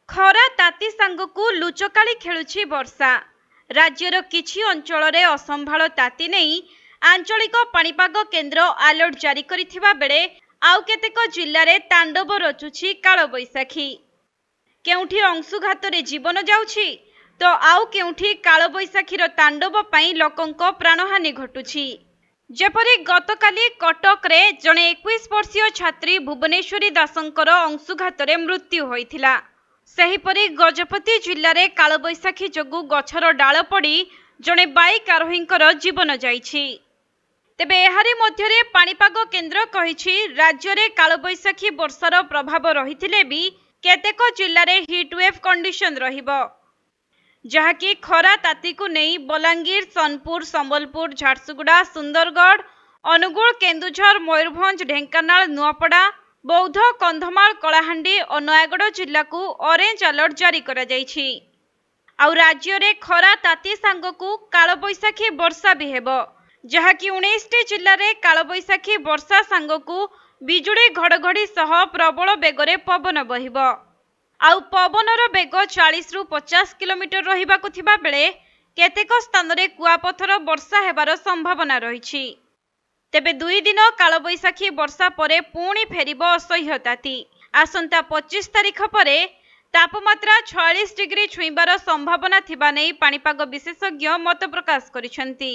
खरा ताती सांगकु लुचकाली खेलुछि वर्षा। राज्यर किछि अंचଳରେ असंभाଳ ताती नेई आंचलिक पाणीपाग केन्द्र अलर्ट जारी करिथिबा बेले आउ केतेक जिल्लारे तांडव रचुछि कालबैशाखी। केउठी अंशुघातरे जीवन जाउछि तो आउ केउठी कालबैशाखीर तांडव पई लोकंक प्राणहानि घटुछि। जेपरि गतकाली कटक रे जणे 21 वर्षीय छात्री भुवनेश्वरी दासंकर अंशुघातरे मृत्यु होइथिला। सेहिपरि गजपति जिल्ला रे कालबैशाखी जोगु गछर डाल पड़ी जणे बाइक आरोहींकर जीवन जाइछि। तेबे एहारी मध्यरे पाणीपाग केन्द्र कहिछि राज्य रे कालबैशाखी वर्षार प्रभाव रहिथिले भी केतेक जिल्ला रे हिटवेव कंडीशन रहिबो, जहाँकि खरा ताती को नहीं बलांगीर, सोनपुर, संबलपुर, झारसुगुड़ा, सुंदरगढ़, अनुगुल, केन्दुझर, मयूरभंज, ढेंकानाल, नुआपड़ा, बौद्ध, कंधमाल, कलाहांडी और नयागढ़ जिल्ला को ऑरेंज अलर्ट जारी करा जाइछि। आउ राज्य रे खरा ताती सांगकु कालबैशाखी वर्षा भी हेबो, जहाँकि 19 जिल्ला रे कालबैशाखी वर्षा सांगकु बिजुली घड़घड़ी सह प्रबल बेगरे पवन बहिबो। आउ पवनर बेग 40 रु 50 किलोमीटर रहिबाकु थिबा बेले केतेक स्थान रे कुआपथर वर्षा हेबार संभावना रहिछि। तेबे 2 दिन कालबैशाखी वर्षा परे पुणी फेरिबो असह्य ताती। आसंता 25 तारिख परे तापमात्रा 46 डिग्री छुईबार संभावना थिबा नै पाणीपाग विशेषज्ञ मत प्रकाश करिसेंती।